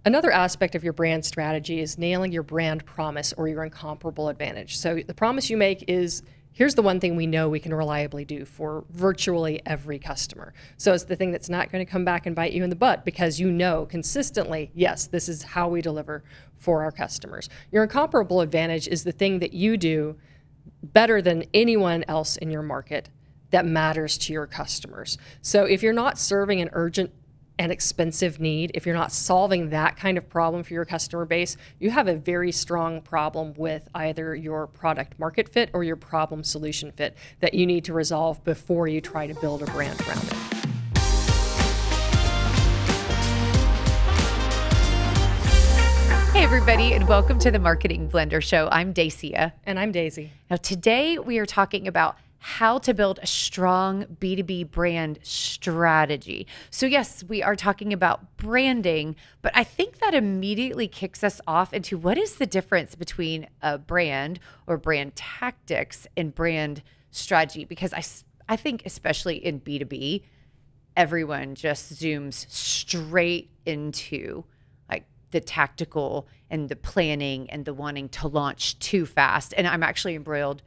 Another aspect of your brand strategy is nailing your brand promise or your incomparable advantage. So the promise you make is, here's the one thing we know we can reliably do for virtually every customer. So it's the thing that's not going to come back and bite you in the butt because you know consistently, yes, this is how we deliver for our customers. Your incomparable advantage is the thing that you do better than anyone else in your market that matters to your customers. So if you're not serving an urgent and expensive need, if you're not solving that kind of problem for your customer base, you have a very strong problem with either your product market fit or your problem solution fit that you need to resolve before you try to build a brand around it. Hey everybody, and welcome to the Marketing Blender Show. I'm Dacia. And I'm Daisy. Now today we are talking about how to build a strong B2B brand strategy. So yes, we are talking about branding, but I think that immediately kicks us off into what is the difference between a brand or brand tactics and brand strategy? Because I think especially in B2B, everyone just zooms straight into like the tactical and the planning and the wanting to launch too fast. And I'm actually embroiled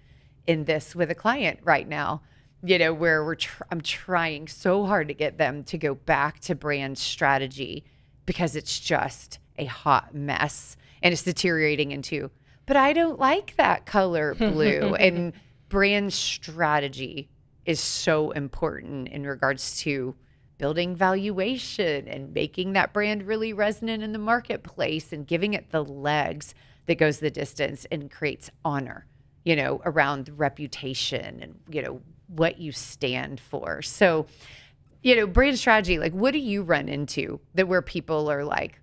in this with a client right now, where I'm trying so hard to get them to go back to brand strategy because it's just a hot mess and it's deteriorating into, but I don't like that color blue. And brand strategy is so important in regards to building valuation and making that brand really resonant in the marketplace and giving it the legs that goes the distance and creates honor, around reputation and, what you stand for. So, brand strategy, like what do you run into that where people are like,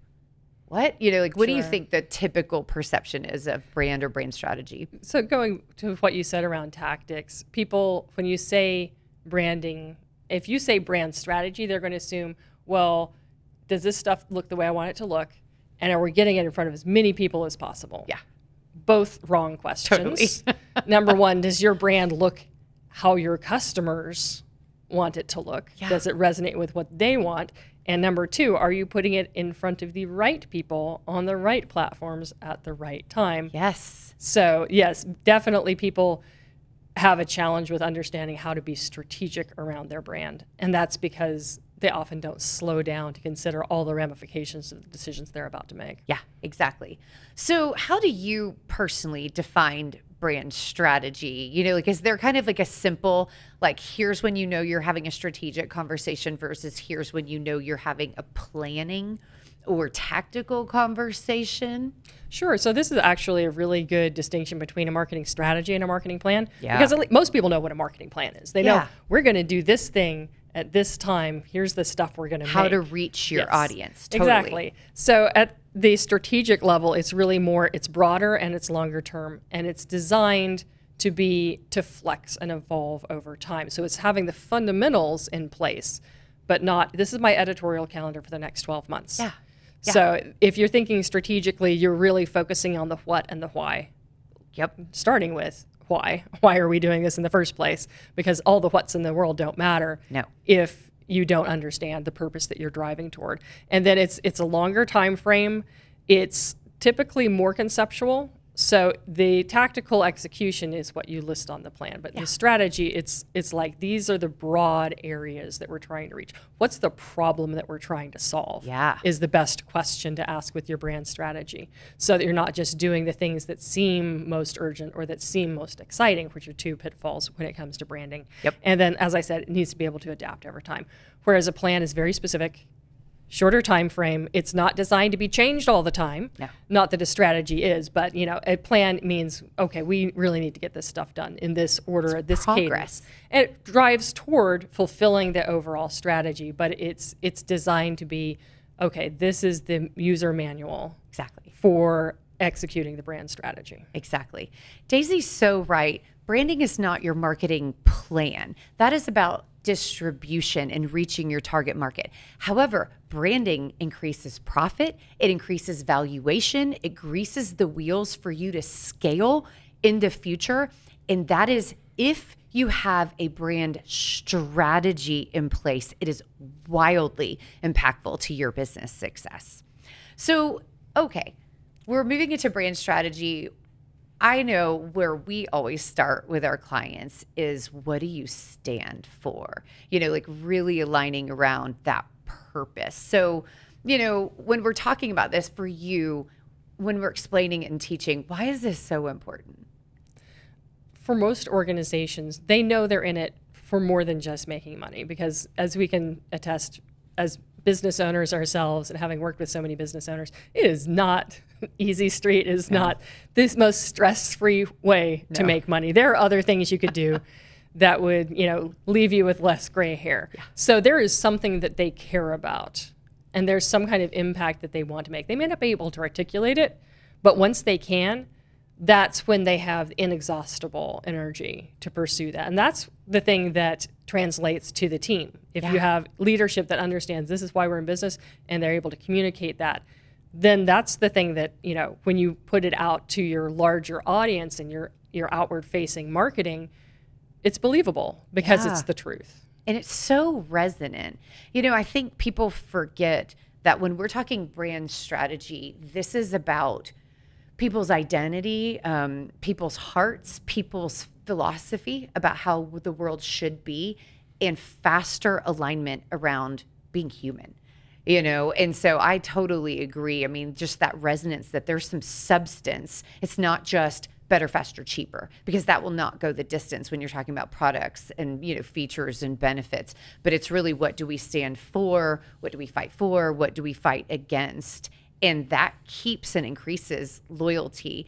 what? What do you think the typical perception is of brand or brand strategy? So going to what you said around tactics, people, when you say branding, if you say brand strategy, they're going to assume, well, does this stuff look the way I want it to look? And are we getting it in front of as many people as possible? Yeah. Both wrong questions. Totally. Number one, does your brand look how your customers want it to look? Yeah. Does it resonate with what they want? And number two, are you putting it in front of the right people on the right platforms at the right time? Yes. So yes, definitely people have a challenge with understanding how to be strategic around their brand. And that's because they often don't slow down to consider all the ramifications of the decisions they're about to make. Yeah, exactly. So how do you personally define brand strategy? Is there kind of like a simple, like, here's when you're having a strategic conversation versus here's when you're having a planning or tactical conversation? Sure. So this is actually a really good distinction between a marketing strategy and a marketing plan. Yeah. Because most people know what a marketing plan is. They know Yeah. we're going to do this thing at this time. Here's the stuff we're going to make. How to reach your audience. Totally. Exactly. So at the strategic level, it's really more, it's broader and it's longer term, and it's designed to flex and evolve over time. So it's having the fundamentals in place, but not, this is my editorial calendar for the next 12 months. Yeah. Yeah. So if you're thinking strategically, you're really focusing on the what and the why. Yep. Starting with why. Why are we doing this in the first place? Because all the whats in the world don't matter if you don't understand the purpose that you're driving toward. And then it's a longer time frame. It's typically more conceptual. So the tactical execution is what you list on the plan, but the strategy, it's like these are the broad areas that we're trying to reach. What's the problem that we're trying to solve? Yeah. Is the best question to ask with your brand strategy, so that you're not just doing the things that seem most urgent or that seem most exciting, which are two pitfalls when it comes to branding. Yep. And then, as I said, it needs to be able to adapt over time. Whereas a plan is very specific, shorter time frame. It's not designed to be changed all the time. No. Not that a strategy is, but a plan means, okay, we really need to get this stuff done in this order, at this cadence. And it drives toward fulfilling the overall strategy, but it's designed to be, okay, this is the user manual for executing the brand strategy. Exactly. Daisy's so right. Branding is not your marketing plan. That is about distribution and reaching your target market. However, branding increases profit, it increases valuation, it greases the wheels for you to scale in the future. And that is if you have a brand strategy in place, it is wildly impactful to your business success. So, okay, we're moving into brand strategy. I know where we always start with our clients is, what do you stand for? Like really aligning around that purpose. So, when we're talking about this for you, when we're explaining it and teaching, why is this so important? For most organizations, they know they're in it for more than just making money, because as we can attest as business owners ourselves and having worked with so many business owners, it is not easy street. It is not this most stress-free way to make money. There are other things you could do that would, leave you with less gray hair. Yeah. So there is something that they care about, and there's some kind of impact that they want to make. They may not be able to articulate it, but once they can, that's when they have inexhaustible energy to pursue that. And that's the thing that translates to the team. If you have leadership that understands this is why we're in business, and they're able to communicate that, then that's the thing that, when you put it out to your larger audience and your outward facing marketing, it's believable because it's the truth. And it's so resonant. I think people forget that when we're talking brand strategy, this is about people's identity, people's hearts, people's philosophy about how the world should be, and faster alignment around being human, And so I totally agree. I mean, just that resonance, that there's some substance. It's not just better, faster, cheaper, because that will not go the distance when you're talking about products and, features and benefits. But it's really, what do we stand for? What do we fight for? What do we fight against? And that keeps and increases loyalty.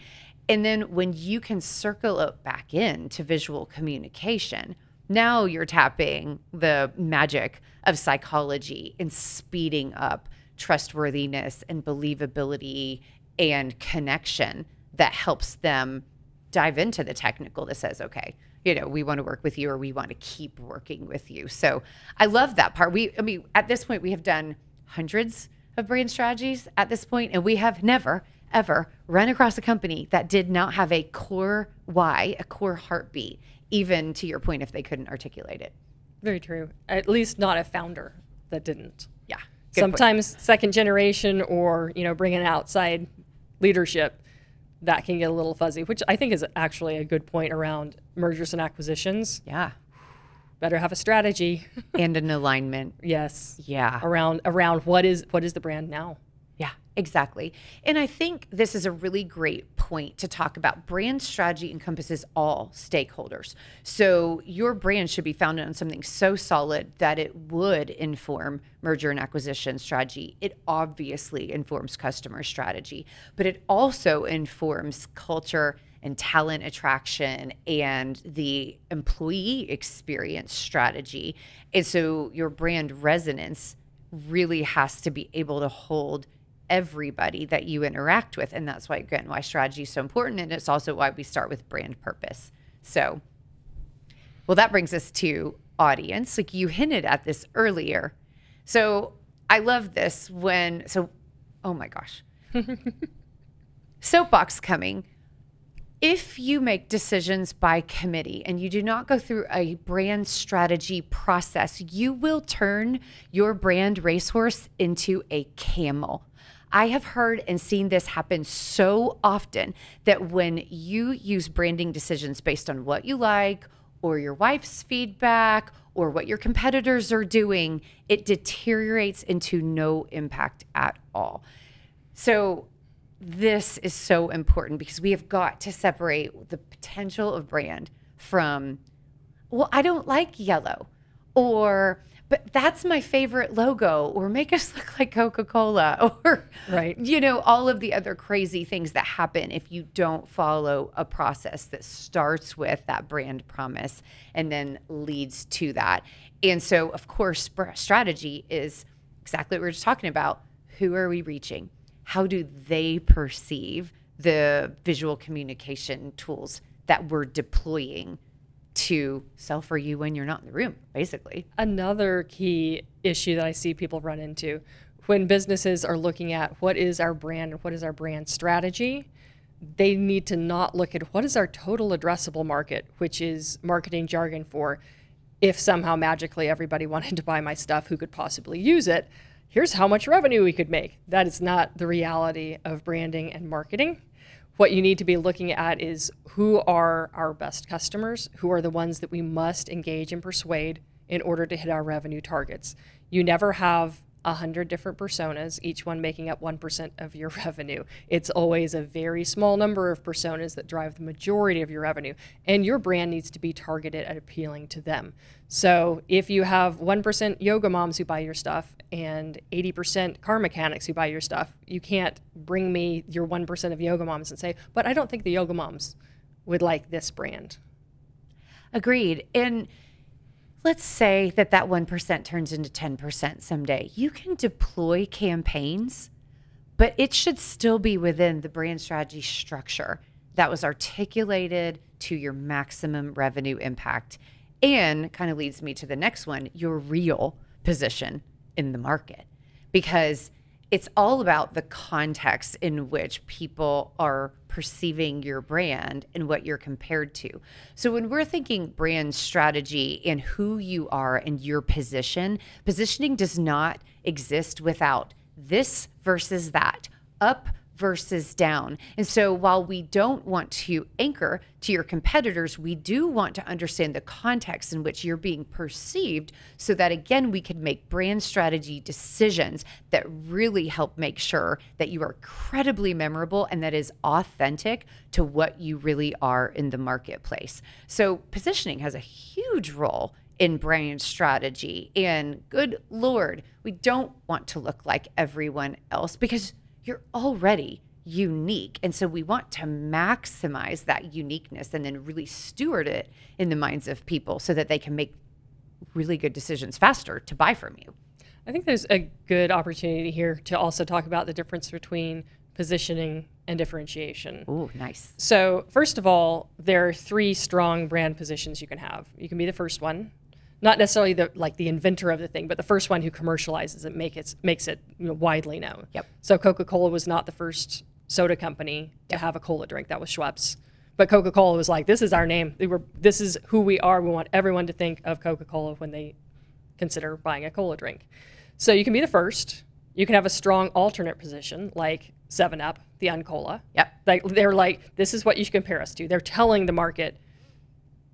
And then when you can circle it back into visual communication, now you're tapping the magic of psychology and speeding up trustworthiness and believability and connection that helps them dive into the technical that says, okay, we want to work with you, or we want to keep working with you. So I love that part. At this point, we have done hundreds of brand strategies at this point, and we have never, ever run across a company that did not have a core why, a core heartbeat, even to your point, if they couldn't articulate it. Very true. At least not a founder that didn't. Yeah. Sometimes second generation, or, bringing outside leadership, that can get a little fuzzy, which I think is actually a good point around mergers and acquisitions. Yeah. Better have a strategy and an alignment. Yes. Yeah. Around what is the brand now? Yeah, exactly. And I think this is a really great point to talk about. Brand strategy encompasses all stakeholders. So your brand should be founded on something so solid that it would inform merger and acquisition strategy. It obviously informs customer strategy, but it also informs culture and talent attraction and the employee experience strategy. And so your brand resonance really has to be able to hold everybody that you interact with. And that's why, again, why strategy is so important. And it's also why we start with brand purpose. So, well, that brings us to audience. Like you hinted at this earlier. So I love this oh my gosh. Soapbox coming. If you make decisions by committee and you do not go through a brand strategy process, you will turn your brand racehorse into a camel. I have heard and seen this happen so often that when you use branding decisions based on what you like or your wife's feedback or what your competitors are doing, it deteriorates into no impact at all. So this is so important because we have got to separate the potential of brand from, well, I don't like yellow, but that's my favorite logo, or make us look like Coca-Cola, or, right. All of the other crazy things that happen if you don't follow a process that starts with that brand promise and then leads to that. And so, of course, strategy is exactly what we were just talking about. Who are we reaching? How do they perceive the visual communication tools that we're deploying to sell for you when you're not in the room, basically? Another key issue that I see people run into when businesses are looking at what is our brand and what is our brand strategy, they need to not look at what is our total addressable market, which is marketing jargon for if somehow magically everybody wanted to buy my stuff, who could possibly use it? here's how much revenue we could make. That is not the reality of branding and marketing. What you need to be looking at is who are our best customers, who are the ones that we must engage and persuade in order to hit our revenue targets. You never have 100 different personas, each one making up 1% of your revenue. It's always a very small number of personas that drive the majority of your revenue, and your brand needs to be targeted at appealing to them. So if you have 1% yoga moms who buy your stuff and 80% car mechanics who buy your stuff, you can't bring me your 1% of yoga moms and say, but I don't think the yoga moms would like this brand. Agreed. And let's say that 1% turns into 10% someday. You can deploy campaigns, but it should still be within the brand strategy structure that was articulated to your maximum revenue impact. And kind of leads me to the next one, your real position in the market, because it's all about the context in which people are perceiving your brand and what you're compared to. So when we're thinking brand strategy and who you are and your positioning does not exist without this versus that, up versus down. And so while we don't want to anchor to your competitors, we do want to understand the context in which you're being perceived so that, again, we can make brand strategy decisions that really help make sure that you are incredibly memorable and that is authentic to what you really are in the marketplace. So positioning has a huge role in brand strategy. And good Lord, we don't want to look like everyone else because you're already unique. And so we want to maximize that uniqueness and then really steward it in the minds of people so that they can make really good decisions faster to buy from you. I think there's a good opportunity here to also talk about the difference between positioning and differentiation. Ooh, nice. So first of all, there are 3 strong brand positions you can have. You can be the first one, not necessarily the inventor of the thing, but the first one who commercializes it, makes it widely known. Yep. So Coca-Cola was not the first soda company to have a cola drink. That was Schweppes. But Coca-Cola was like, this is our name. This is who we are. We want everyone to think of Coca-Cola when they consider buying a cola drink. So you can be the first. You can have a strong alternate position like 7-Up, the Uncola. Yep. They're like, this is what you should compare us to. They're telling the market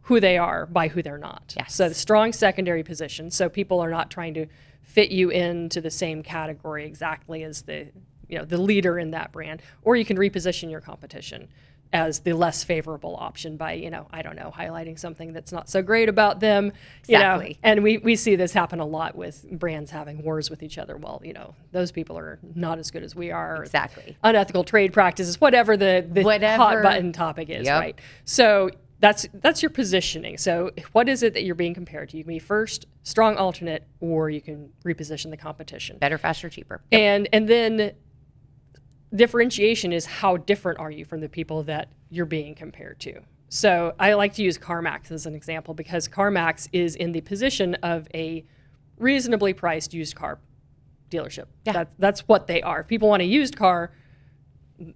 who they are by who they're not. Yes. So the strong secondary position. So people are not trying to fit you into the same category exactly as the leader in that brand. Or you can reposition your competition as the less favorable option by, highlighting something that's not so great about them. Exactly. And we see this happen a lot with brands having wars with each other. Well, those people are not as good as we are. Exactly. Unethical trade practices, whatever the hot button topic is, Yep. right? So that's your positioning. So what is it that you're being compared to? You can be first, strong alternate, or you can reposition the competition. Better, faster, cheaper. Yep. And then differentiation is how different are you from the people that you're being compared to. So I like to use CarMax as an example because CarMax is in the position of a reasonably priced used car dealership. Yeah. That's what they are. If people want a used car,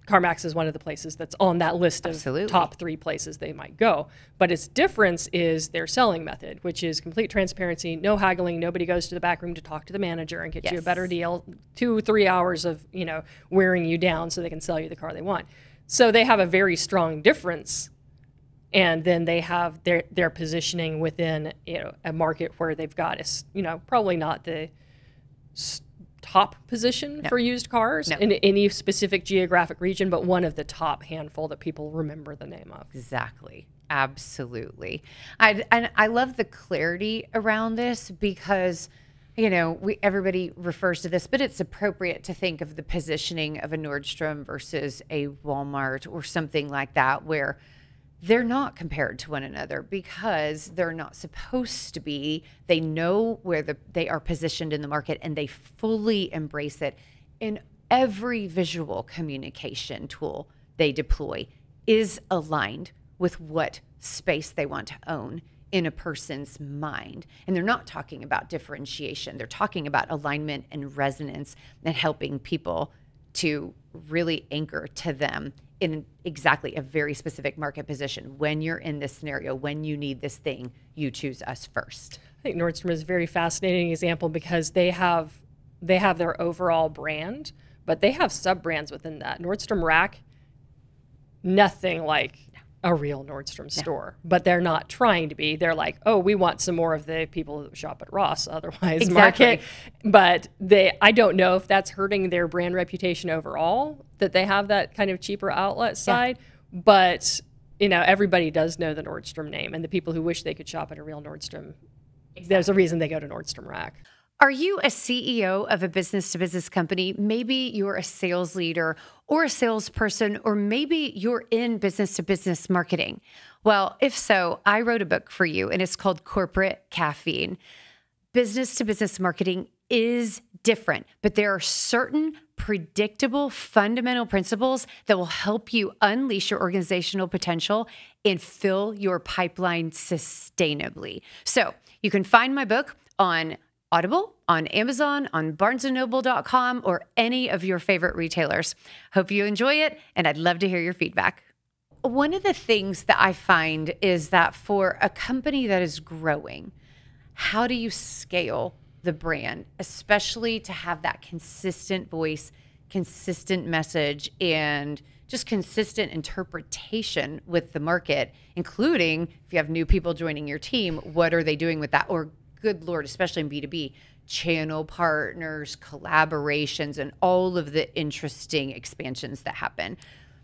CarMax is one of the places that's on that list of Absolutely. top 3 places they might go. But its difference is their selling method, which is complete transparency, no haggling. Nobody goes to the back room to talk to the manager and get you a Yes. better deal. 2-3 hours of wearing you down so they can sell you the car they want. So they have a very strong difference, and then they have their positioning within a market where they've got probably not the top position for used cars in any specific geographic region, but one of the top handful that people remember the name of. Exactly. Absolutely. I love the clarity around this because, everybody refers to this, but it's appropriate to think of the positioning of a Nordstrom versus a Walmart or something like that, where they're not compared to one another because they're not supposed to be. They know where they are positioned in the market and they fully embrace it. In every visual communication tool they deploy is aligned with what space they want to own in a person's mind. And they're not talking about differentiation. They're talking about alignment and resonance and helping people to really anchor to them in exactly a very specific market position. When you're in this scenario, when you need this thing, you choose us first. I think Nordstrom is a very fascinating example because they have they have their overall brand, but they have sub-brands within that. Nordstrom Rack, nothing like a real Nordstrom store, but they're not trying to be. They're like, oh, we want some more of the people who shop at Ross, otherwise market. But I don't know if that's hurting their brand reputation overall, that they have that kind of cheaper outlet side. But, you know, everybody does know the Nordstrom name, and the people who wish they could shop at a real Nordstrom, there's a reason they go to Nordstrom Rack. Are you a CEO of a business-to-business company? Maybe you're a sales leader or a salesperson, or maybe you're in business-to-business marketing. Well, if so, I wrote a book for you, and it's called Corporate Caffeine. Business-to-business marketing is different, but there are certain predictable fundamental principles that will help you unleash your organizational potential and fill your pipeline sustainably. So you can find my book on Audible, on Amazon, on barnesandnoble.com, or any of your favorite retailers. Hope you enjoy it, and I'd love to hear your feedback. One of the things that I find is that for a company that is growing, how do you scale the brand, especially to have that consistent voice, consistent message, and just consistent interpretation with the market, including if you have new people joining your team, what are they doing with that? Or good Lord, especially in B2B, channel partners, collaborations, and all of the interesting expansions that happen.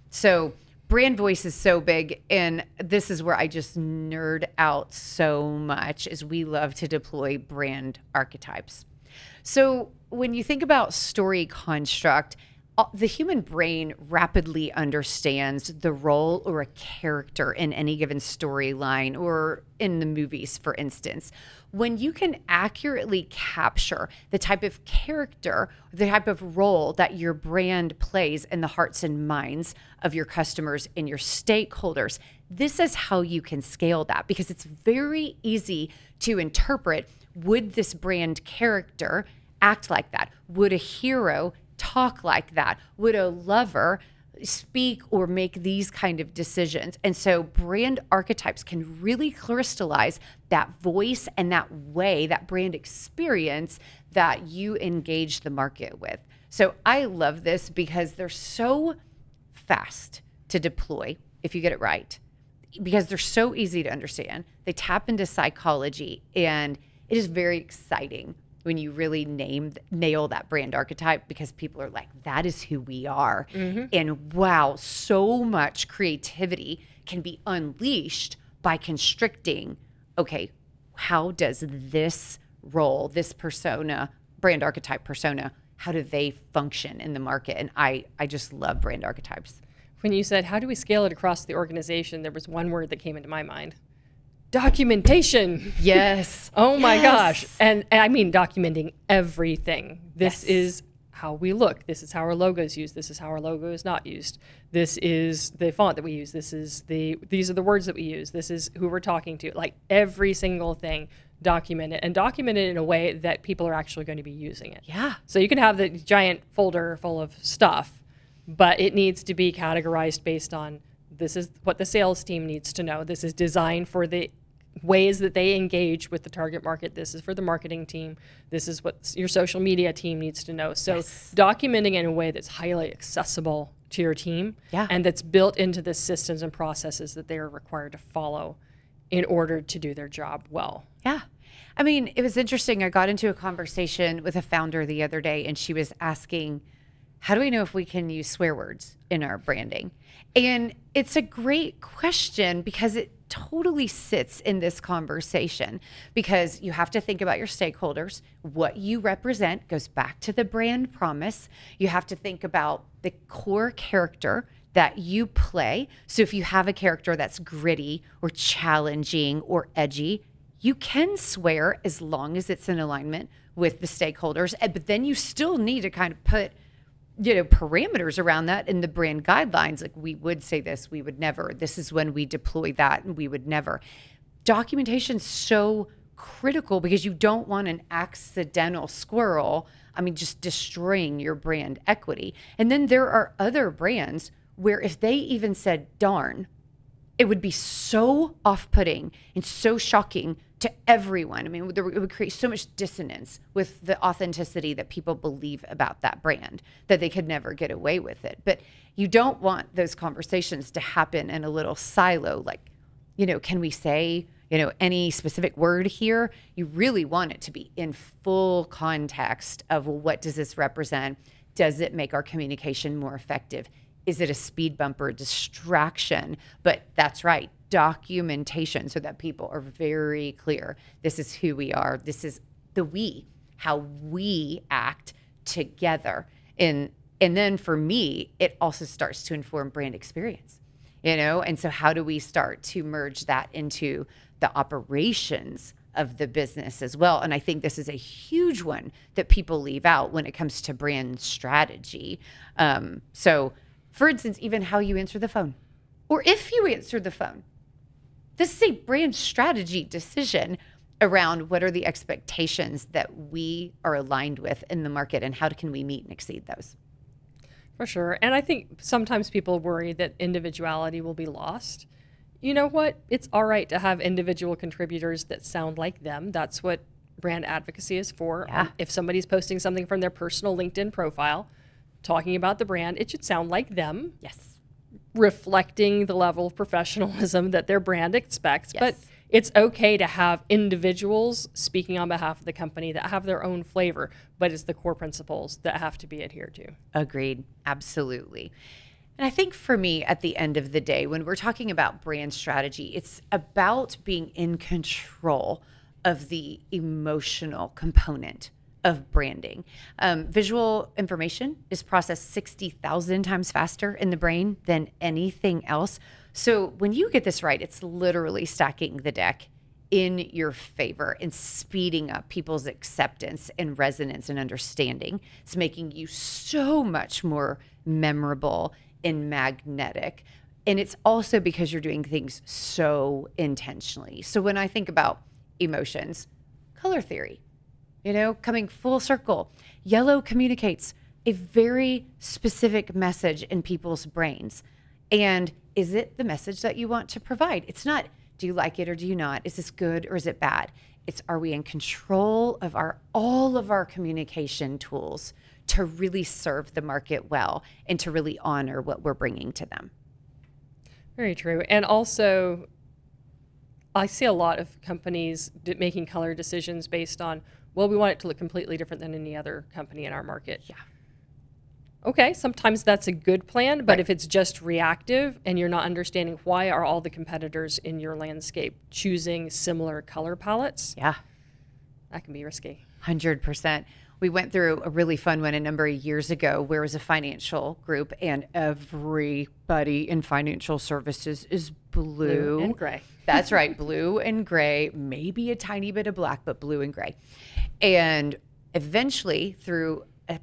So brand voice is so big, and this is where I just nerd out so much, is we love to deploy brand archetypes. So when you think about story construct, the human brain rapidly understands the role or a character in any given storyline, or in the movies, for instance. When you can accurately capture the type of character, the type of role that your brand plays in the hearts and minds of your customers and your stakeholders, this is how you can scale that, because it's very easy to interpret, would this brand character act like that? Would a hero talk like that? Would a lover speak or make these kind of decisions? And so brand archetypes can really crystallize that voice and that way, that brand experience that you engage the market with. So I love this because they're so fast to deploy if you get it right, because they're so easy to understand. They tap into psychology, and it is very exciting when you really nail that brand archetype, because people are like, that is who we are. And wow, so much creativity can be unleashed by constricting, okay, how does this role, this persona, brand archetype persona, how do they function in the market? And I just love brand archetypes. When you said, how do we scale it across the organization, there was one word that came into my mind. Documentation. Yes. Oh my gosh. And I mean documenting everything. This is how we look. This is how our logo is used. This is how our logo is not used. This is the font that we use. These are the words that we use. This is who we're talking to. Like every single thing, document it, and document it in a way that people are actually going to be using it. Yeah. So you can have the giant folder full of stuff, but it needs to be categorized based on, this is what the sales team needs to know. This is designed for the ways that they engage with the target market. This is for the marketing team. This is what your social media team needs to know. So documenting in a way that's highly accessible to your team, and that's built into the systems and processes that they are required to follow in order to do their job well. Yeah. I mean, it was interesting. I got into a conversation with a founder the other day, and she was asking, how do we know if we can use swear words in our branding? And it's a great question, because it totally sits in this conversation, because you have to think about your stakeholders. What you represent goes back to the brand promise. You have to think about the core character that you play. So if you have a character that's gritty or challenging or edgy, you can swear as long as it's in alignment with the stakeholders. But then you still need to kind of put, you know, parameters around that in the brand guidelines. Like, we would say this, we would never. This is when we deploy that, and we would never. Documentation's so critical, because you don't want an accidental squirrel, I mean, just destroying your brand equity. And then there are other brands where if they even said darn, it would be so off-putting and so shocking to everyone. I mean, it would create so much dissonance with the authenticity that people believe about that brand that they could never get away with it. But you don't want those conversations to happen in a little silo, like, can we say, any specific word here? You really want it to be in full context of, well, what does this represent? Does it make our communication more effective? Is it a speed bump or a distraction? But that's right, documentation, so that people are very clear. This is who we are. This is how we act together. And then for me, it also starts to inform brand experience, And so how do we start to merge that into the operations of the business as well? And I think this is a huge one that people leave out when it comes to brand strategy. So for instance, even how you answer the phone, or if you answer the phone, this is a brand strategy decision around what are the expectations that we are aligned with in the market, and how can we meet and exceed those. For sure. And I think sometimes people worry that individuality will be lost. You know what? It's all right to have individual contributors that sound like them. That's what brand advocacy is for. Yeah. If somebody's posting something from their personal LinkedIn profile, talking about the brand, it should sound like them. Yes. Reflecting the level of professionalism that their brand expects. Yes. But it's okay to have individuals speaking on behalf of the company that have their own flavor, but it's the core principles that have to be adhered to. Agreed. Absolutely. And I think for me, at the end of the day, when we're talking about brand strategy, it's about being in control of the emotional component of branding. Visual information is processed 60,000 times faster in the brain than anything else. So when you get this right, it's literally stacking the deck in your favor and speeding up people's acceptance and resonance and understanding. It's making you so much more memorable and magnetic. And it's also because you're doing things so intentionally. So when I think about emotions, color theory, coming full circle, yellow communicates a very specific message in people's brains. And is it the message that you want to provide? It's not, do you like it or do you not? Is this good or is it bad? It's, are we in control of all of our communication tools to really serve the market well and to really honor what we're bringing to them? Very true. And also, I see a lot of companies making color decisions based on, well, we want it to look completely different than any other company in our market. Yeah. Okay, sometimes that's a good plan, but Right. if it's just reactive and you're not understanding why are all the competitors in your landscape choosing similar color palettes, Yeah. that can be risky. 100%. We went through a really fun one a number of years ago where it was a financial group and everybody in financial services is blue. And gray. That's right. Blue and gray, maybe a tiny bit of black, but blue and gray. And eventually through a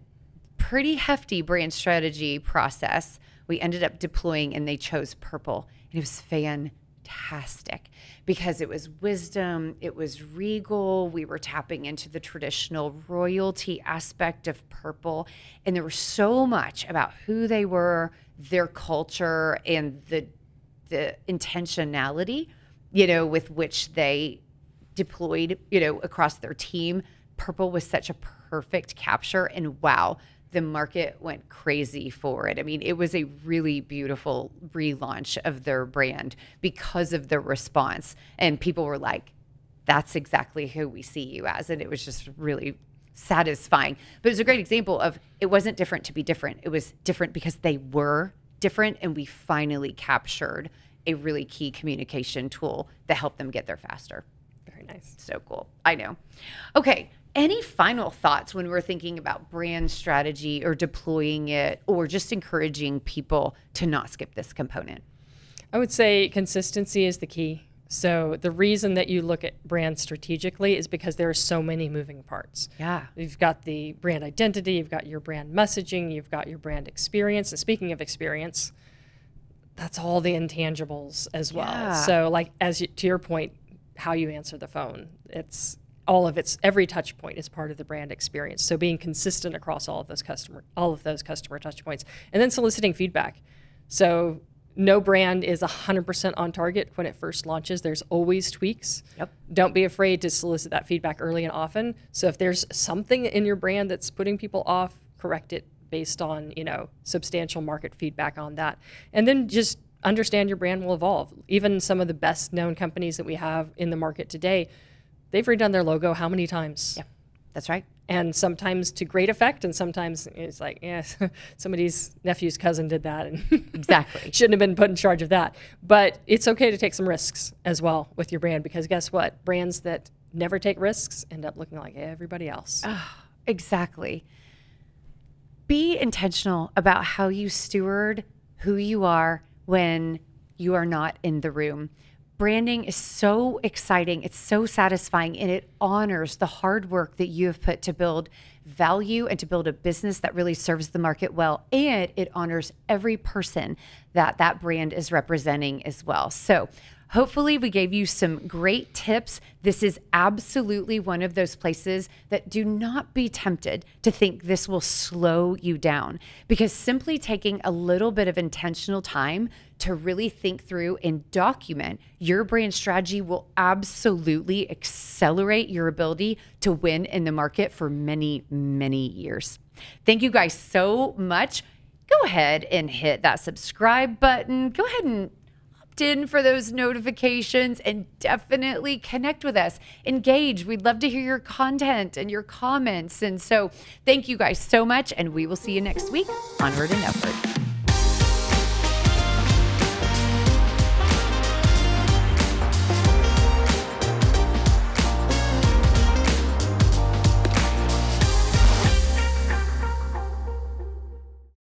pretty hefty brand strategy process, we ended up deploying and they chose purple. And it was fantastic because it was wisdom, it was regal. We were tapping into the traditional royalty aspect of purple. And there was so much about who they were, their culture, and the intentionality, with which they deployed, across their team. Purple was such a perfect capture, and wow, the market went crazy for it. I mean, it was a really beautiful relaunch of their brand because of the response. And people were like, that's exactly who we see you as. And it was just really satisfying. But it was a great example of, it wasn't different to be different. It was different because they were different, and we finally captured a really key communication tool that helped them get there faster. Very nice. So cool. I know. Okay. Any final thoughts when we're thinking about brand strategy or deploying it, or just encouraging people to not skip this component? I would say consistency is the key. So the reason that you look at brands strategically is because there are so many moving parts. Yeah. You've got the brand identity, you've got your brand messaging, you've got your brand experience. And speaking of experience, that's all the intangibles as well. Yeah. So to your point, how you answer the phone, every touch point is part of the brand experience. So being consistent across all of those customer touch points, and then soliciting feedback. So No brand is 100% on target when it first launches. There's always tweaks. Yep. Don't be afraid to solicit that feedback early and often. So if there's something in your brand that's putting people off, correct it based on, substantial market feedback on that. And then just understand your brand will evolve. Even some of the best known companies that we have in the market today, they've redone their logo how many times? Yeah, that's right. And sometimes to great effect, and sometimes it's like, somebody's nephew's cousin did that, and Exactly. shouldn't have been put in charge of that. But it's okay to take some risks as well with your brand, because guess what? Brands that never take risks end up looking like everybody else. Exactly. Be intentional about how you steward who you are when you are not in the room. Branding is so exciting. It's so satisfying, and it honors the hard work that you have put to build value and to build a business that really serves the market well. And it honors every person that that brand is representing as well. So hopefully we gave you some great tips. This is absolutely one of those places that do not be tempted to think this will slow you down, because simply taking a little bit of intentional time to really think through and document your brand strategy will absolutely accelerate your ability to win in the market for many, many years. Thank you guys so much. Go ahead and hit that subscribe button. Go ahead and opt in for those notifications, and definitely connect with us. Engage. We'd love to hear your content and your comments. And so thank you guys so much, and we will see you next week. Onward and upward.